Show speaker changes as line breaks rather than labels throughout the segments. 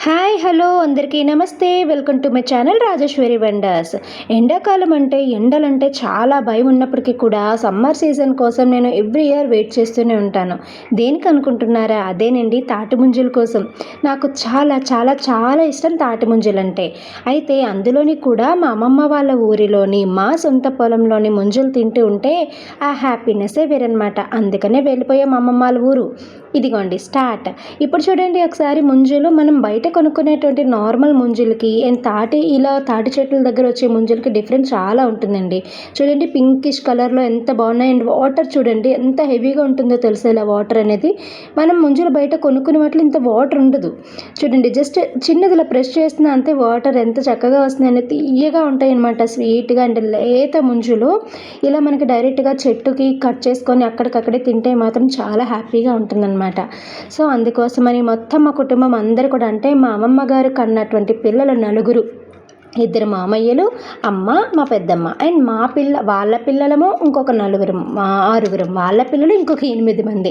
Hi hello అందరికీ నమస్తే. Welcome to my channel Rajeshwari wonders. ఎండాకాలం అంటే ఎండలంటే చాలా భయం ఉన్నప్పటికీ కూడా సమ్మర్ సీజన్ కోసం నేను ఎవ్రీ ఇయర్ వెయిట్ చేస్తూనే ఉంటాను. దేనికి అనుకుంటున్నారా? అదేనండి, తాటి ముంజల కోసం. నాకు చాలా చాలా చాలా ఇష్టం తాటి ముంజలు అంటే. అయితే అందులోని కూడా మా అమ్మమ్మ వాళ్ళ ఊరిలోని మా సొంత పొలంలోని ముంజలు తింటూ ఉంటే ఆ హ్యాపీనెస్సే వేరనమాట. అందుకనే వెళ్ళిపోయాం మా అమ్మమ్మ వాళ్ళ ఊరు. ఇదిగోండి స్టార్ట్. ఇప్పుడు చూడండి ఒకసారి ముంజలు మనం బయట కొనుక్కునేటువంటి నార్మల్ ముంజలకి అండ్ తాటి చెట్ల దగ్గర వచ్చే ముంజలకి డిఫరెన్స్ చాలా ఉంటుందండి. చూడండి పింకిష్ కలర్లో ఎంత బాగున్నాయి. అండ్ వాటర్ చూడండి ఎంత హెవీగా ఉంటుందో తెలుసా ఇలా వాటర్ అనేది. మనం ముంజలు బయట కొనుక్కునే వాటిలో ఇంత వాటర్ ఉండదు. చూడండి జస్ట్ చిన్నది ఇలా ప్రెస్ చేస్తున్నా అంతే వాటర్ ఎంత చక్కగా వస్తున్నాయని తీయగా ఉంటాయి అనమాట, స్వీట్గా. అండ్ లేత ముంజులు ఇలా మనకి డైరెక్ట్గా చెట్టుకి కట్ చేసుకొని అక్కడికక్కడే తింటే మాత్రం చాలా హ్యాపీగా ఉంటుందన్నమాట. సో అందుకోసమని మొత్తం మా కుటుంబం అందరు కూడా, అంటే మా అమ్మమ్మ గారు కన్నటువంటి పిల్లలు నలుగురు, ఇద్దరు మామయ్యలు, అమ్మ, మా పెద్దమ్మ అండ్ వాళ్ళ పిల్లలము ఇంకొక నలుగురు, ఆరుగురు, వాళ్ళ పిల్లలు ఇంకొక 8 మంది,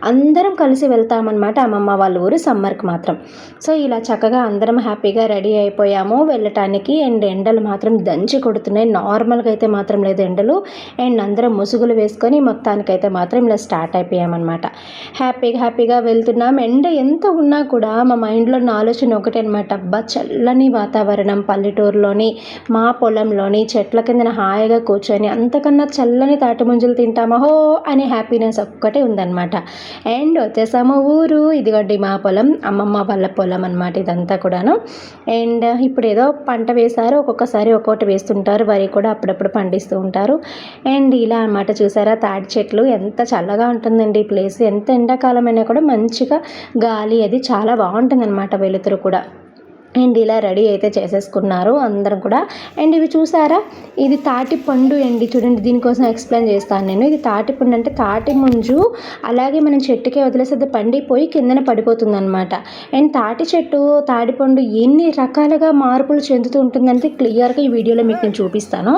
అందరం కలిసి వెళ్తామన్నమాట అమ్మమ్మ వాళ్ళ ఊరు సమ్మర్కి మాత్రం. సో ఇలా చక్కగా అందరం హ్యాపీగా రెడీ అయిపోయాము వెళ్ళటానికి. అండ్ ఎండలు మాత్రం దంచి కొడుతున్నాయి. నార్మల్గా అయితే మాత్రం లేదు ఎండలు. అండ్ అందరం ముసుగులు వేసుకొని మొత్తానికైతే మాత్రం ఇలా స్టార్ట్ అయిపోయామన్నమాట. హ్యాపీగా వెళ్తున్నాం. ఎండ ఎంత ఉన్నా కూడా మా మైండ్లో ఉన్న ఆలోచన ఒకటే అనమాట, అబ్బా చల్లని వాతావరణం, పల్లెటూరు లోని మా పొలంలోని చెట్ల కిందన హాయిగా కూర్చొని అంతకన్నా చల్లని తాటి ముంజలు తింటామా హో అనే హ్యాపీనెస్ ఒక్కటే ఉందన్నమాట. అండ్ వచ్చేసాము ఊరు. ఇదిగోండి మా పొలం, అమ్మమ్మ వాళ్ళ పొలం అనమాట ఇదంతా కూడాను. అండ్ ఇప్పుడు ఏదో పంట వేశారు, ఒక్కొక్కసారి ఒక్కొక్కటి వేస్తుంటారు. వరి కూడా అప్పుడప్పుడు పండిస్తూ ఉంటారు. అండ్ ఇలా అనమాట. చూసారా తాటి చెట్లు ఎంత చల్లగా ఉంటుందండి ఈ ప్లేస్. ఎంత ఎండాకాలమైనా కూడా మంచిగా గాలి అది చాలా బాగుంటుంది అనమాట, వెలుతురు కూడా. అండ్ ఇలా రెడీ అయితే చేసేసుకున్నారు అందరం కూడా. అండ్ ఇవి చూసారా, ఇది తాటి పండు అండి. చూడండి దీనికోసం ఎక్స్ప్లెయిన్ చేస్తాను నేను. ఇది తాటి పండు అంటే తాటి ముంజు అలాగే మనం చెట్టుకే వదిలేసి అది పండిపోయి కిందన పడిపోతుంది అనమాట. అండ్ తాటి చెట్టు తాటి పండు ఎన్ని రకాలుగా మార్పులు చెందుతూ ఉంటుందంటే క్లియర్గా ఈ వీడియోలో మీకు నేను చూపిస్తాను,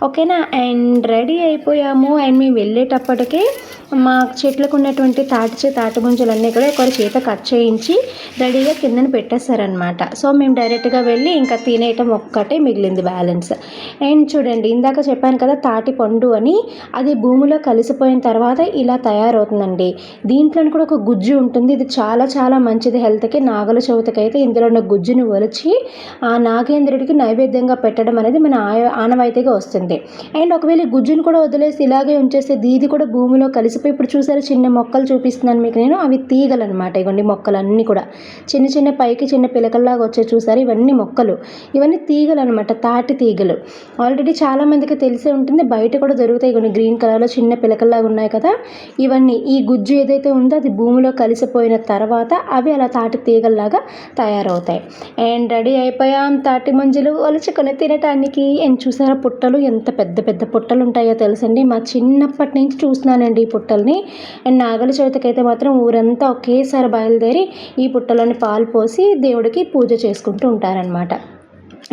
ఓకేనా. అండ్ రెడీ అయిపోయాము. అండ్ మేము వెళ్ళేటప్పటికే మా చెట్లకు ఉన్నటువంటి తాటి ముంజలన్నీ కూడా ఒకరి చేత కట్ చేయించి రెడీగా కిందన పెట్టేస్తారనమాట. సో మేము డైరెక్ట్గా వెళ్ళి ఇంకా తినేయటం ఒక్కటే మిగిలింది బ్యాలెన్స్. అండ్ చూడండి ఇందాక చెప్పాను కదా తాటి పండు అని, అది భూమిలో కలిసిపోయిన తర్వాత ఇలా తయారవుతుందండి. దీంట్లో కూడా ఒక గుజ్జు ఉంటుంది. ఇది చాలా చాలా మంచిది హెల్త్కి. నాగల చవితికి అయితే ఇందులో ఉన్న గుజ్జుని ఒలిచి ఆ నాగేంద్రుడికి నైవేద్యంగా పెట్టడం అనేది మన ఆనవాయితీగా వస్తుంది. అండ్ ఒకవేళ ఈ గుజ్జుని కూడా వదిలేసి ఇలాగే ఉంచేస్తే ఇది కూడా భూమిలో కలిసిపోయి, ఇప్పుడు చూసారు చిన్న మొక్కలు చూపిస్తున్నాను మీకు నేను, అవి తీగలు అనమాట. ఇవ్వండి మొక్కలన్నీ కూడా చిన్న చిన్న పైకి చిన్న పిలకల్లాగా వచ్చే చూసారు, ఇవన్నీ మొక్కలు, ఇవన్నీ తీగలు అనమాట, తాటి తీగలు. ఆల్రెడీ చాలామందికి తెలిసే ఉంటుంది, బయట కూడా దొరుకుతాయి కొన్ని గ్రీన్ కలర్లో చిన్న పిలకల్లాగా ఉన్నాయి కదా. ఇవన్నీ ఈ గుజ్జు ఏదైతే ఉందో అది భూమిలో కలిసిపోయిన తర్వాత అవి అలా తాటి తీగల్లాగా తయారవుతాయి. అండ్ రెడీ అయిపోయాం తాటి ముంజలు ఒలుచుకొని తినటానికి. అండ్ చూసారా పుట్టలు ఎంత పెద్ద పెద్ద పుట్టలు ఉంటాయో తెలుసండి. మా చిన్నప్పటి నుంచి చూస్తున్నానండి ఈ పుట్టల్ని. అండ్ నాగల చవితికి అయితే మాత్రం ఊరంతా ఒకేసారి బయలుదేరి ఈ పుట్టలోని పాలు పోసి దేవుడికి పూజ చేసుకుంటూ ఉంటారనమాట.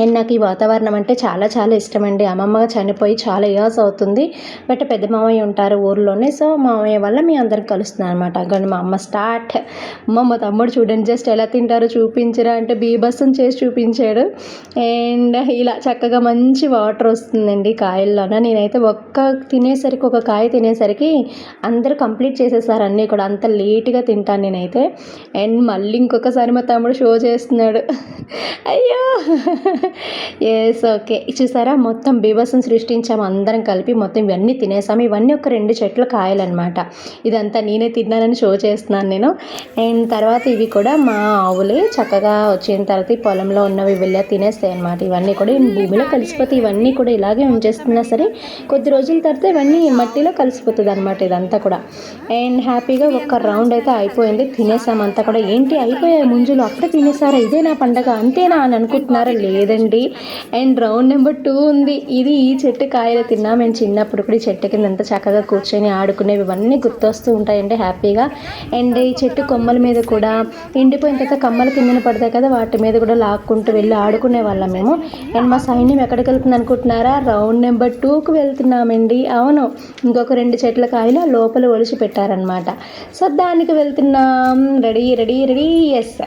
అండ్ నాకు ఈ వాతావరణం అంటే చాలా చాలా ఇష్టమండి. అమ్మమ్మ చనిపోయి చాలా ఇయర్స్ అవుతుంది, బట్ పెద్ద మామయ్య ఉంటారు ఊర్లోనే. సో మామయ్య వల్ల మీ అందరికి కలుస్తున్నాను అనమాట. కానీ మా అమ్మ స్టార్ట్. మా తమ్ముడు చూడండి జస్ట్ ఎలా తింటారో చూపించరా అంటే బీభత్సం చేసి చూపించాడు. అండ్ ఇలా చక్కగా మంచి వాటర్ వస్తుందండి కాయల్లోన. నేనైతే ఒక కాయ తినేసరికి అందరూ కంప్లీట్ చేసేసారు అన్నీ కూడా. అంత లేట్గా తింటాను నేనైతే. అండ్ మళ్ళీ ఇంకొకసారి మా తమ్ముడు షో చేస్తున్నాడు. అయ్యో ఎస్ ఓకే. చూసారా మొత్తం బీభత్సం సృష్టించాము అందరం కలిపి. మొత్తం ఇవన్నీ తినేసాము. ఇవన్నీ ఒక 2 చెట్ల కాయలన్నమాట. ఇదంతా నేనే తిన్నానని షో చేస్తున్నాను నేను. అండ్ తర్వాత ఇవి కూడా మా ఆవులే చక్కగా వచ్చిన తర్వాత ఈ పొలంలో ఉన్నవి వెళ్ళి తినేస్తాయి అనమాట. ఇవన్నీ కూడా భూమిలో కలిసిపోతాయి. ఇవన్నీ కూడా ఇలాగే ఉంచేస్తున్నా సరే కొద్ది రోజుల తర్వాత ఇవన్నీ మట్టిలో కలిసిపోతుంది అనమాట ఇదంతా కూడా. అండ్ హ్యాపీగా ఒక రౌండ్ అయితే అయిపోయింది, తినేసామంతా కూడా. ఏంటి అయిపోయాయి ముంజులు అప్పుడే తినేసారా, ఇదే నా పండగ అంతేనా అని అనుకుంటున్నారా? లేదండి. అండ్ రౌండ్ నెంబర్ 2 ఉంది. ఇది ఈ చెట్టు కాయలు తిన్నా. మేము చిన్నప్పుడు కూడా ఈ చెట్టు కింద ఎంత చక్కగా కూర్చొని ఆడుకునేవి ఇవన్నీ గుర్తొస్తూ ఉంటాయండి హ్యాపీగా. అండ్ ఈ చెట్టు కొమ్మల మీద కూడా ఎండిపోయిన తర్వాత కమ్మల కిందన పడతాయి కదా, వాటి మీద కూడా లాక్కుంటూ వెళ్ళి ఆడుకునే వాళ్ళం మేము. అండ్ మా సైన్యం ఎక్కడికి వెళ్తుంది అనుకుంటున్నారా? రౌండ్ నెంబర్ 2కి వెళ్తున్నామండి. అవును, ఇంకొక 2 చెట్ల కాయలు లోపల ఒలిచి పెట్టారనమాట. సో దానికి వెళ్తున్నాం. రెడీ. ఎస్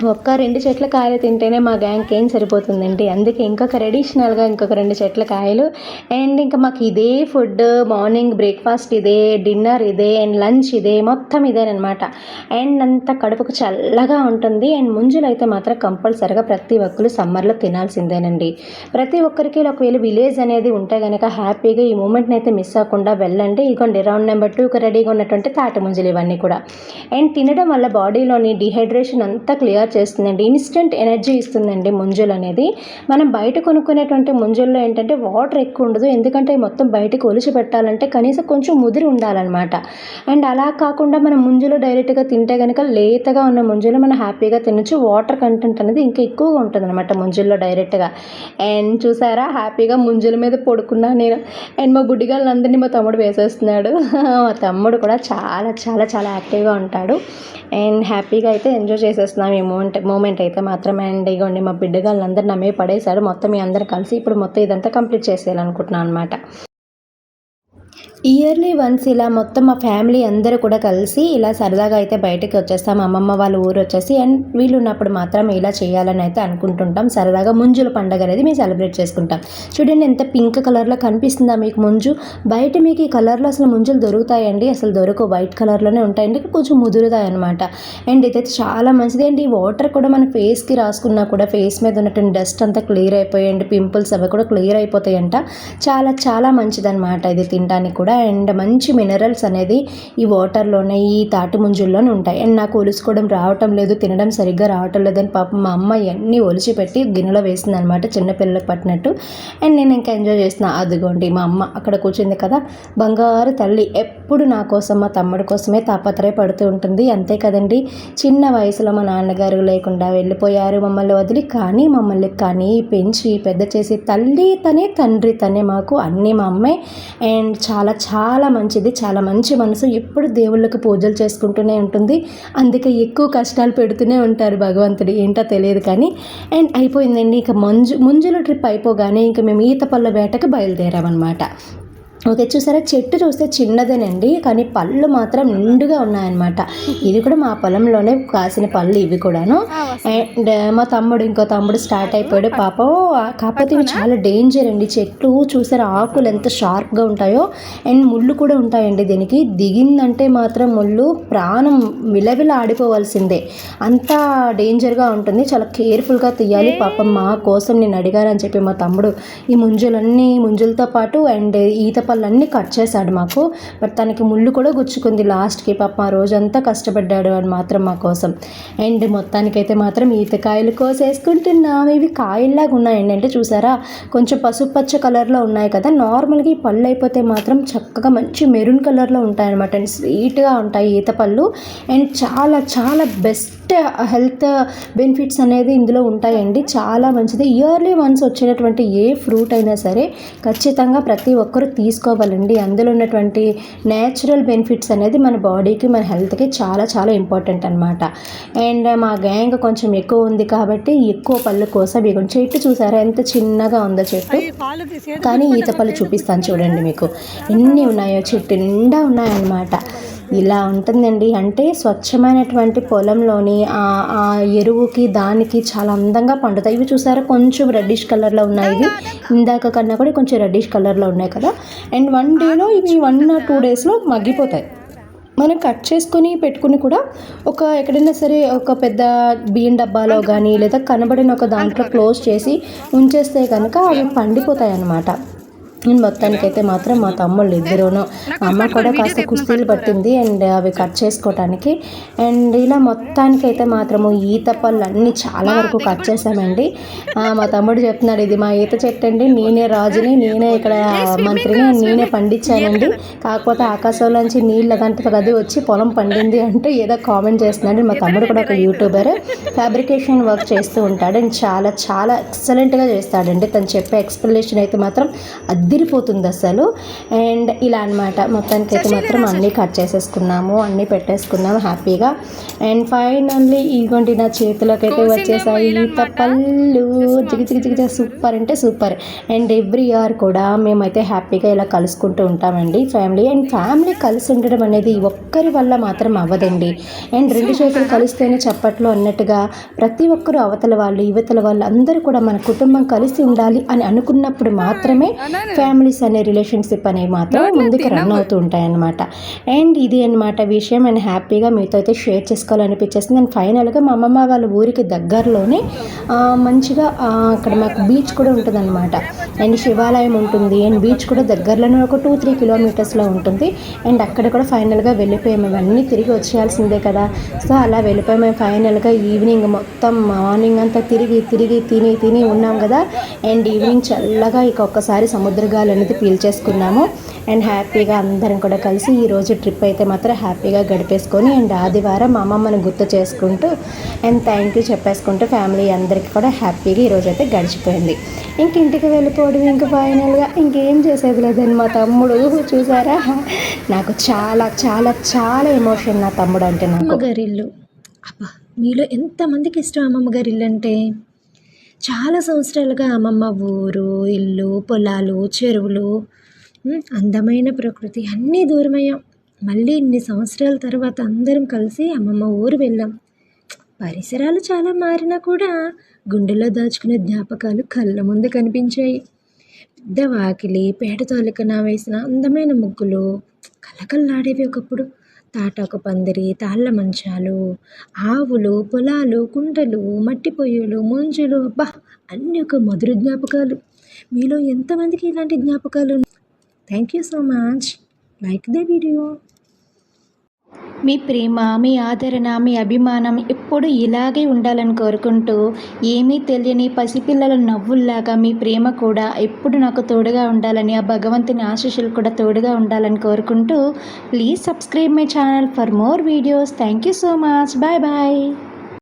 ఒక్క 2 చెట్ల కాయలు తింటేనే మా గ్యాంగ్‌కి ఏం సరిపోతుందండి. అందుకే ఇంకొక అడిషనల్‌గా ఇంకొక 2 చెట్ల కాయలు. అండ్ ఇంకా మాకు ఇదే ఫుడ్, మార్నింగ్ బ్రేక్‌ఫాస్ట్ ఇదే, డిన్నర్ ఇదే, అండ్ లంచ్ ఇదే, మొత్తం ఇదేననమాట. అండ్ అంత కడుపుకు చల్లగా ఉంటుంది. అండ్ ముంజులైతే మాత్రం కంపల్సరీగా ప్రతి ఒక్కళ్ళు సమ్మర్‌లో తినాల్సిందేనండి. ప్రతి ఒక్కరికి ఒకవేళ విలేజ్ అనేది ఉంటే గనక హ్యాపీగా ఈ మూమెంట్‌ని అయితే మిస్ అవ్వకుండా వెళ్ళండి. ఇగోండి రౌండ్ నెంబర్ 2కి రెడీగా ఉన్నటువంటి తాటి ముంజలు ఇవన్నీ కూడా. అండ్ తినడం వల్ల బాడీలోని డీహైడ్రేషన్ అంతా క్లియర్ చేస్తుందండి. ఇన్స్టెంట్ ఎనర్జీ ఇస్తుందండి ముంజులు అనేది. మనం బయట కొనుక్కునేటువంటి ముంజుల్లో ఏంటంటే వాటర్ ఎక్కువ ఉండదు. ఎందుకంటే మొత్తం బయటకు ఒలిచి పెట్టాలంటే కనీసం కొంచెం ముదిరి ఉండాలన్నమాట. అండ్ అలా కాకుండా మనం ముంజులు డైరెక్ట్గా తింటే కనుక లేతగా ఉన్న ముంజులు మనం హ్యాపీగా తినొచ్చు. వాటర్ కంటెంట్ అనేది ఇంకా ఎక్కువగా ఉంటుందన్నమాట ముంజుల్లో డైరెక్ట్గా. అండ్ చూసారా హ్యాపీగా ముంజుల మీద పడుకున్నా నేను. అండ్ మా బుడ్డిగాళ్ళందరినీ మా తమ్ముడు వేసేస్తున్నాడు. మా తమ్ముడు కూడా చాలా చాలా చాలా యాక్టివ్గా ఉంటాడు. అండ్ హ్యాపీగా అయితే ఎంజాయ్ చేసేస్తున్నాం ఈ మూమెంట్ అయితే మాత్రం. అండ్ ఇగోండి మా బిడ్డగాళ్ళందరూ నా మీద పడేశారు. మొత్తం మీ అందరు కలిసి ఇప్పుడు మొత్తం ఇదంతా కంప్లీట్ చేసేయాలనుకుంటున్నాను అనమాట. ఇయర్లీ వన్స్ ఇలా మొత్తం మా ఫ్యామిలీ అందరూ కూడా కలిసి ఇలా సరదాగా అయితే బయటకి వచ్చేస్తాం. అమ్మమ్మ వాళ్ళ ఊరు వచ్చేసి అండ్ వీళ్ళు ఉన్నప్పుడు మాత్రం ఇలా చేయాలని అయితే అనుకుంటుంటాం. సరదాగా ముంజుల పండుగ అనేది మేము సెలబ్రేట్ చేసుకుంటాం. చూడండి ఎంత పింక్ కలర్లో కనిపిస్తుందా మీకు ముంజు. బయట మీకు ఈ కలర్లో అసలు ముంజులు దొరుకుతాయండి, అసలు దొరకవు. వైట్ కలర్లోనే ఉంటాయండి, కొంచెం ముదురుతాయి అనమాట. అండ్ ఇదైతే చాలా మంచిది. అండ్ ఈ వాటర్ కూడా మన ఫేస్కి రాసుకున్నా కూడా ఫేస్ మీద ఉన్నటువంటి డస్ట్ అంతా క్లియర్ అయిపోయాయండి, పింపుల్స్ అవి కూడా క్లియర్ అయిపోతాయంట. చాలా చాలా మంచిదన్నమాట ఇది తినడానికి కూడా. అండ్ మంచి మినరల్స్ అనేది ఈ వాటర్లోనే, ఈ తాటి ముంజుల్లోనే ఉంటాయి. అండ్ నాకు ఒలుసుకోవడం రావటం లేదు, తినడం సరిగ్గా రావటం లేదని పాపం మా అమ్మ ఇవన్నీ ఒలిచి పెట్టి గిన్నెలో వేసింది అనమాట, చిన్నపిల్లలకు పట్టినట్టు. అండ్ నేను ఇంకా ఎంజాయ్ చేస్తున్నా. అదిగోండి మా అమ్మ అక్కడ కూర్చుంది కదా, బంగారు తల్లి ఎప్పుడు నా కోసం మా తమ్ముడి కోసమే తాపత్రయపడుతూ ఉంటుంది. అంతే కదండి, చిన్న వయసులో మా నాన్నగారు లేకుండా వెళ్ళిపోయారు మమ్మల్ని వదిలి. కానీ మమ్మల్ని కానీ పెంచి పెద్ద చేసి తల్లి తనే, తండ్రి తనే, మాకు అన్నీ మా అమ్మే. అండ్ చాలా చాలా మంచిది, చాలా మంచి మనసు. ఎప్పుడు దేవుళ్ళకి పూజలు చేసుకుంటూనే ఉంటుంది. అందుకే ఎక్కువ కష్టాలు పెడుతూనే ఉంటారు భగవంతుడు, ఏంటో తెలియదు కానీ. అండ్ అయిపోయిందండి ఇక ముంజుల ట్రిప్ అయిపోగానే ఇంకా మేము ఈత పళ్ళ వేటకు బయలుదేరామన్నమాట. ఓకే, చూసారా చెట్టు చూస్తే చిన్నదేనండి, కానీ పళ్ళు మాత్రం నిండుగా ఉన్నాయన్నమాట. ఇది కూడా మా పొలంలోనే కాసిన పళ్ళు ఇవి కూడాను. అండ్ మా తమ్ముడు ఇంకో తమ్ముడు స్టార్ట్ అయిపోయాడు పాపం. కాకపోతే ఇవి చాలా డేంజర్ అండి చెట్లు. చూసారా ఆకులు ఎంత షార్ప్గా ఉంటాయో, అండ్ ముళ్ళు కూడా ఉంటాయండి దీనికి. దిగిందంటే మాత్రం ముళ్ళు ప్రాణం విలవిల ఆడిపోవాల్సిందే, అంత డేంజర్గా ఉంటుంది. చాలా కేర్ఫుల్గా తీయాలి. పాపం మా కోసం నేను అడిగానని చెప్పి మా తమ్ముడు ఈ ముంజులతో పాటు అండ్ ఈత పళ్ళన్నీ కట్ చేశాడు మాకు. బట్ తనకి ముళ్ళు కూడా గుచ్చుకుంది లాస్ట్కి. పాప ఆ రోజంతా కష్టపడ్డాడు అని మాత్రం మా కోసం. అండ్ మొత్తానికైతే మాత్రం ఈతకాయలు కోసేసుకుంటున్నాం. ఇవి కాయల్లాగా ఉన్నాయండి, అంటే చూసారా కొంచెం పసుపు పచ్చ కలర్లో ఉన్నాయి కదా. నార్మల్గా ఈ పళ్ళు అయిపోతే మాత్రం చక్కగా మంచి మెరూన్ కలర్లో ఉంటాయి అనమాట. అండ్ స్వీట్గా ఉంటాయి ఈత పళ్ళు. అండ్ చాలా చాలా బెస్ట్ హెల్త్ బెనిఫిట్స్ అనేది ఇందులో ఉంటాయండి, చాలా మంచిది. ఇయర్లీ వన్స్ వచ్చేటటువంటి ఏ ఫ్రూట్ అయినా సరే ఖచ్చితంగా ప్రతి ఒక్కరూ తీసుకోవాలండి. అందులో ఉన్నటువంటి నేచురల్ బెనిఫిట్స్ అనేది మన బాడీకి, మన హెల్త్కి చాలా చాలా ఇంపార్టెంట్ అనమాట. అండ్ మా గ్యాంగ్ కొంచెం ఎక్కువ ఉంది కాబట్టి ఎక్కువ పళ్ళు కోసం ఇక చెట్టు చూసారా ఎంత చిన్నగా ఉందో చెట్టు. కానీ ఈత పళ్ళు చూపిస్తాను చూడండి మీకు ఎన్ని ఉన్నాయో, చెట్టు నిండా ఉన్నాయన్నమాట. ఇలా ఉంటుందండి, అంటే స్వచ్ఛమైనటువంటి పొలంలోని ఆ ఎరువుకి దానికి చాలా అందంగా పండుతాయి. ఇవి చూసారా కొంచెం రెడ్డిష్ కలర్లో ఉన్నాయి, ఇవి ఇందాక కన్నా కూడా కొంచెం రెడ్డిష్ కలర్లో ఉన్నాయి కదా. అండ్ 1 డేలో ఇవి 1 or 2 డేస్లో మగ్గిపోతాయి. మనం కట్ చేసుకొని పెట్టుకుని కూడా ఎక్కడైనా సరే ఒక పెద్ద బియ్యం డబ్బాలో కానీ లేదా కనబడిన ఒక దాంట్లో క్లోజ్ చేసి ఉంచేస్తే కనుక అవి పండిపోతాయి అన్నమాట. మొత్తానికైతే మాత్రం మా తమ్ముళ్ళు ఇద్దరును, అమ్మ కూడా కాస్త కుస్తీలు పట్టింది అండ్ అవి కట్ చేసుకోవటానికి. అండ్ ఇలా మొత్తానికైతే మాత్రము ఈత పళ్ళు అన్నీ చాలా వరకు కట్ చేసామండి. మా తమ్ముడు చెప్తున్నాడు, ఇది మా ఈత చెట్టు అండి, నేనే రాజుని, నేనే ఇక్కడ మంత్రిని, నేనే పండించానండి. కాకపోతే ఆకాశంలోంచి నీళ్ళు అదంతా అది వచ్చి పొలం పండింది అంటే ఏదో కామెంట్ చేస్తున్నాడు. మా తమ్ముడు కూడా ఒక యూట్యూబర్, ఫ్యాబ్రికేషన్ వర్క్ చేస్తూ ఉంటాడు అండ్ చాలా చాలా ఎక్సలెంట్గా చేస్తాడండి. తను చెప్పే ఎక్స్ప్లెనేషన్ అయితే మాత్రం అద్దిరిపోతుంది అసలు. అండ్ ఇలా అనమాట మొత్తానికైతే మాత్రం అన్నీ కట్ చేసేసుకున్నాము, అన్నీ పెట్టేసుకున్నాము హ్యాపీగా. అండ్ ఫైనల్లీ ఇదిగోండి నా చేతిలోకి అయితే వచ్చేసాయి ఈత పళ్ళు. జిగి సూపర్ అంటే సూపర్. అండ్ ఎవ్రీ ఇయర్ కూడా మేమైతే హ్యాపీగా ఇలా కలుసుకుంటూ ఉంటామండి ఫ్యామిలీ. అండ్ ఫ్యామిలీ కలిసి ఉండడం అనేది ఒక్కరి వల్ల మాత్రం అవ్వదండి. అండ్ రెండు చేతులు కలిస్తేనే చప్పట్లు అన్నట్టుగా ప్రతి ఒక్కరూ అవతల వాళ్ళు యువతల వాళ్ళు అందరూ కూడా మన కుటుంబం కలిసి ఉండాలి అని అనుకున్నప్పుడు మాత్రమే ఫ్యామిలీస్ అనే రిలేషన్షిప్ అనేవి మాత్రం ముందుకు రన్ అవుతూ ఉంటాయన్నమాట. అండ్ ఇది అనమాట విషయం. అండ్ హ్యాపీగా మీతో అయితే షేర్ చేసుకోవాలనిపించేసింది. అండ్ ఫైనల్గా మా అమ్మమ్మ వాళ్ళ ఊరికి దగ్గరలోనే మంచిగా అక్కడ మాకు బీచ్ కూడా ఉంటుంది అనమాట. అండ్ శివాలయం ఉంటుంది. అండ్ బీచ్ కూడా దగ్గరలోనే ఒక 2-3 కిలోమీటర్స్లో ఉంటుంది. అండ్ అక్కడ కూడా ఫైనల్గా వెళ్ళిపోయాము. ఇవన్నీ తిరిగి వచ్చేయాల్సిందే కదా. సో అలా వెళ్ళిపోయాము. ఫైనల్గా ఈవినింగ్ మొత్తం మార్నింగ్ అంతా తిరిగి తిని ఉన్నాం కదా. అండ్ ఈవినింగ్ చల్లగా ఇక ఒక్కసారి సముద్రగాలు అనేది పీల్చేసుకున్నాము. అండ్ హ్యాపీగా అందరం కూడా కలిసి ఈరోజు ట్రిప్ అయితే మాత్రం హ్యాపీగా గడిపేసుకొని అండ్ ఆదివారం మా అమ్మమ్మను గుర్తు చేసుకుంటూ అండ్ థ్యాంక్ యూ చెప్పేసుకుంటూ ఫ్యామిలీ అందరికీ కూడా హ్యాపీగా ఈరోజు అయితే గడిచిపోయింది. ఇంటికి వెళ్ళిపోవడం ఇంకా ఫైనల్గా ఇంకేం చేసేది లేదని మా తమ్ముడు చూసారా, నాకు చాలా చాలా చాలా ఎమోషన్ నా తమ్ముడు అంటే. నాకు అమ్మగారి ఇల్లు, అబ్బా మీలో ఎంతమందికి ఇష్టం అమ్మమ్మ గారి ఇల్లు అంటే. చాలా సంవత్సరాలుగా అమ్మమ్మ ఊరు, ఇల్లు, పొలాలు, చెరువులు, అందమైన ప్రకృతి అన్నీ దూరమయ్యాం. మళ్ళీ ఇన్ని సంవత్సరాల తర్వాత అందరం కలిసి అమ్మమ్మ ఊరు వెళ్ళాం. పరిసరాలు చాలా మారినా కూడా గుండెలో దాచుకునే జ్ఞాపకాలు కళ్ళ ముందు కనిపించాయి. పెద్ద వాకిలి, పేట తాలూకన వేసిన అందమైన ముగ్గులు కలకల్లాడేవి ఒకప్పుడు. తాటాకు పందిరి, తాళ్ళ మంచాలు, ఆవులు, పొలాలు, కుంటలు, మట్టి పొయ్యిలు, ముంజులు, అబ్బా అన్నీ ఒక మధుర జ్ఞాపకాలు. మీలో ఎంతమందికి ఇలాంటి జ్ఞాపకాలు? Thank you so much. Like the video. మీ ప్రేమ, మీ ఆదరణ, మీ అభిమానం ఎప్పుడు ఇలాగే ఉండాలని కోరుకుంటూ, ఏమీ తెలియని పసిపిల్లల నవ్వుల్లాగా మీ ప్రేమ కూడా ఎప్పుడు నాకు తోడుగా ఉండాలని, ఆ భగవంతుని ఆశీస్సులు కూడా తోడుగా ఉండాలని కోరుకుంటూ, please subscribe my channel for more videos. Thank you so much. Bye bye.